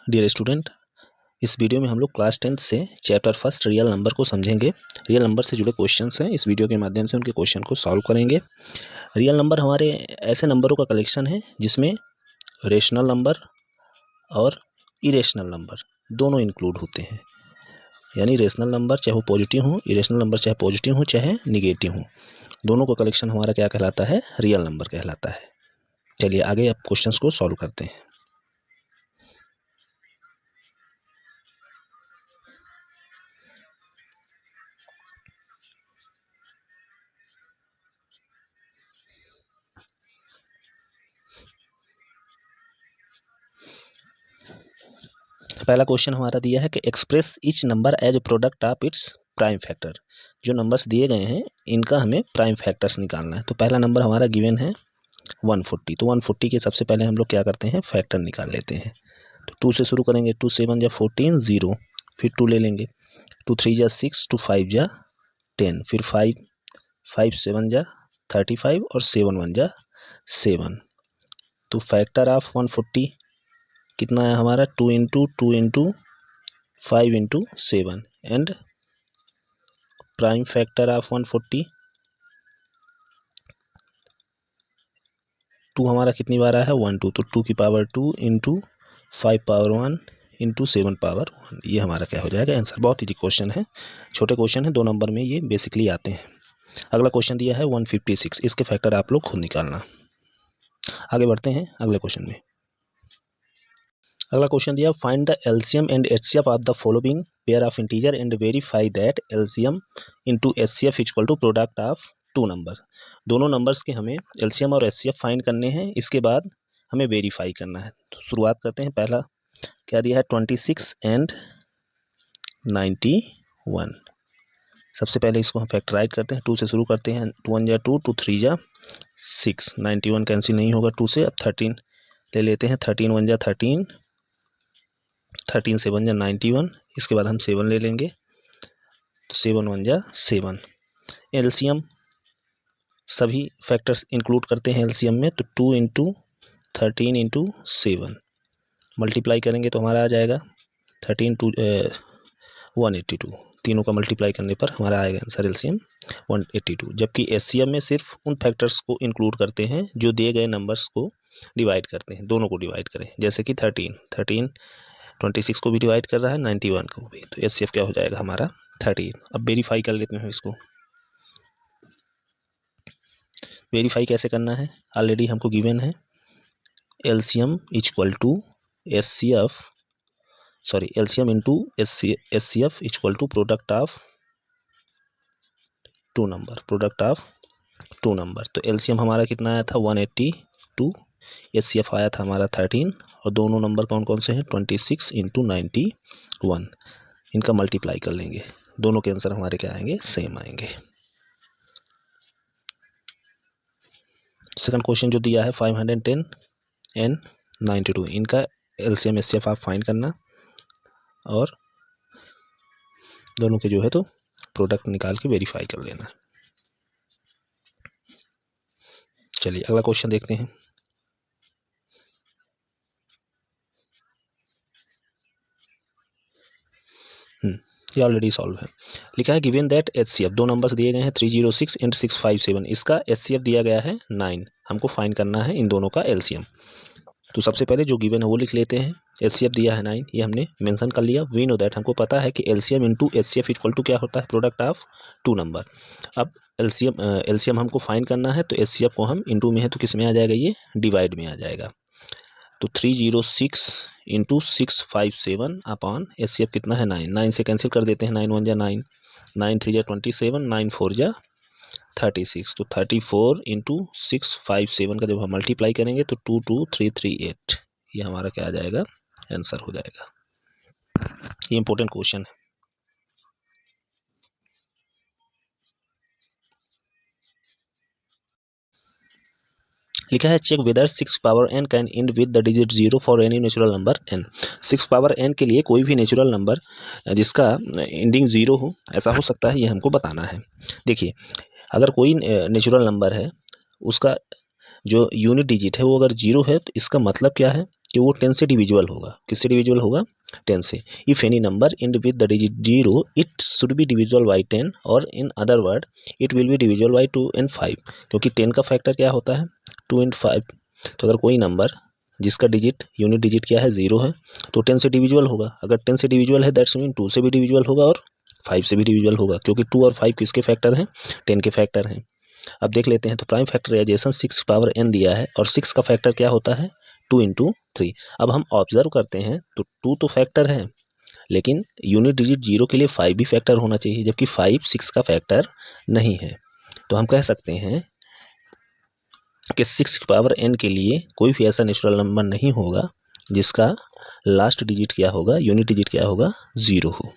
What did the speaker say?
Dear student, इस video में हम लोग क्लास 10 से चैप्टर फर्स्ट रियल नंबर को समझेंगे। रियल नंबर से जुड़े क्वेश्चंस हैं, इस वीडियो के माध्यम से उनके क्वेश्चन को सॉल्व करेंगे। रियल नंबर हमारे ऐसे नंबरों का कलेक्शन है जिसमें रेशनल नंबर और इरेशनल नंबर दोनों इंक्लूड होते हैं। यानी रेशनल नंबर चाहे वो पॉजिटिव हो, इरेशनल नंबर चाहे पॉजिटिव हो चाहे निगेटिव हो, दोनों का कलेक्शन हमारा क्या कहलाता है? रियल नंबर कहलाता है। चलिए आगे अब क्वेश्चंस को सॉल्व करते हैं। पहला क्वेश्चन हमारा दिया है कि express each number as a product of its prime factor. जो नंबर्स दिए गए हैं इनका हमें प्राइम फैक्टर्स निकालना है। तो पहला नंबर हमारा गिवन है 140। तो 140 के सबसे पहले हम लोग क्या करते हैं? फैक्टर निकाल लेते हैं। तो 2 से शुरू करेंगे। 2 7 जा 14 0, फिर 2 ले लेंगे। 2 3 जा 6, 2 5 जा 10, फिर 5 5 7 जा 35 और 7 1 जा 7। तो फैक्टर ऑफ 140 कितना है हमारा? 2 into 2 into 5 into 7 and prime factor of 140 2 हमारा कितनी बार आया है? 1 2। तो 2 की power 2 into 5 power 1 into 7 power 1, ये हमारा क्या हो जाएगा? आंसर। बहुत इजी क्वेश्चन है, छोटे क्वेश्चन है, 2 नंबर में ये बेसिकली आते हैं। अगला क्वेश्चन दिया है 156। इसके फैक्टर आप लोग खुद निकालना। आगे बढ़ते हैं अगले क्वेश्चन में। अगला क्वेश्चन दिया find the LCM and HCF of the following pair of integer and verify that LCM into HCF equal to product of 2 number. दोनों नंबर्स के हमें एलसीएम और एचसीएफ फाइंड करने हैं, इसके बाद हमें वेरीफाई करना है। तो शुरुआत करते हैं। पहला क्या दिया है? 26 एंड 91। सबसे पहले इसको हम फैक्टराइज करते हैं। 2 से शुरू करते हैं। 2 1 जा 2, 2 3 जा 6, 91 कैंसिल नहीं होगा 2 से। अब 13 ले लेते हैं। 13 1 जा 13, 13 7 जा 91। इसके बाद हम 7 ले लेंगे। तो 7 1 जा 7। एलसीएम सभी फैक्टर्स इंक्लूड करते हैं एलसीएम में। तो 2 इंटू 13 इंटू 7 मल्टीप्लाई करेंगे तो हमारा आ जाएगा 13 2 182। तीनों का मल्टीप्लाई करने पर हमारा आएगा आंसर एलसीएम 182। जबकि एचसीएफ में सिर्फ उन फैक्टर्स को इंक्लूड करते हैं जो दिए गए नंबर्स को डिवाइड करते हैं, दोनों को डिवाइड करें। जैसे कि 13 26 को भी डिवाइड कर रहा है, 91 को भी। तो एचसीएफ क्या हो जाएगा हमारा? 13। अब वेरीफाई कर लेते हैं इसको। वेरीफाई कैसे करना है? ऑलरेडी हमको गिवन है LCM equal to HCF, sorry LCM into HCF equal to product of 2 number, product of 2 number. तो एलसीएम हमारा कितना आया था? 182। एचसीएफ आया था हमारा 13। और दोनों नंबर कौन कौन से हैं? 26 इंटू 91। इनका मल्टीप्लाई कर लेंगे, दोनों के आंसर हमारे क्या आएंगे? सेम आएंगे। सेकंड क्वेश्चन जो दिया है 510 एंड 92, इनका एलसीएम एचसीएफ आप फाइंड करना और दोनों के जो है तो प्रोडक्ट निकाल के वेरीफाई कर लेना। चलिए अगला क्वेश्चन देखते हैं। ये ऑलरेडी सॉल्व है। लिखा है गिवन दैट एचसीएफ, 2 नंबर्स दिए गए हैं 306 एंड 657। इसका एचसीएफ दिया गया है 9। हमको फाइंड करना है इन दोनों का एलसीएम। तो सबसे पहले जो गिवन है वो लिख लेते हैं। एचसीएफ दिया है 9, ये हमने मेंशन कर लिया। वी नो दैट, हमको पता है कि LCM into HCF equal to क्या होता है? Product of 2 number. अब एलसीएम हमको फाइंड करना है, तो एचसीएफ को हम इंटू में है तो किस में आ जाएगा? ये डिवाइड में आ जाएगा। तो 306 इंटू 657 अपॉन एचसीएफ कितना है? 9। 9 से कैंसिल कर देते हैं। 9 1 जा 9, 9 3 जा 27, 9 4 जा 36। तो 34 इंटू 657 का जब हम मल्टीप्लाई करेंगे तो 22338, ये हमारा क्या आ जाएगा? आंसर हो जाएगा। ये इंपॉर्टेंट क्वेश्चन है। लिखा है check whether 6 power n can end with the digit 0 for any natural number n। 6 power n के लिए कोई भी नेचुरल नंबर जिसका एंडिंग 0 हो, ऐसा हो सकता है, ये हमको बताना है। देखिए, अगर कोई नेचुरल नंबर है, उसका जो यूनिट डिजिट है वो अगर 0 है, तो इसका मतलब क्या है? कि वो 10 से डिविजिबल होगा। किससे डिविजिबल होगा? 10 से। If any number and with the digit 0 it should be divisible by 10 और in other word it will be divisible by 2 and 5, क्योंकि 10 का फैक्टर क्या होता है? 2 एंड 5। तो अगर कोई नंबर जिसका डिजिट यूनिट डिजिट क्या है? 0 है, तो 10 से डिविजिबल होगा। अगर 10 से डिविजिबल है दैट्स मीन 2 से भी डिविजिबल होगा और 5 से भी डिविजिबल होगा, क्योंकि 2 और 5 किसके फैक्टर हैं? 10 के फैक्टर हैं। अब देख लेते हैं। तो प्राइम फैक्टराइजेशन 6 पावर n दिया है और 6 का फैक्टर क्या होता है? 2 इंटू 3। अब हम ऑब्जर्व करते हैं तो 2 तो फैक्टर है, लेकिन यूनिट डिजिट 0 के लिए 5 भी फैक्टर होना चाहिए, जबकि 5 6 का फैक्टर नहीं है। तो हम कह सकते हैं कि 6 पावर n के लिए कोई भी ऐसा नेचुरल नंबर नहीं होगा जिसका लास्ट डिजिट क्या होगा? यूनिट डिजिट क्या होगा? 0 हो।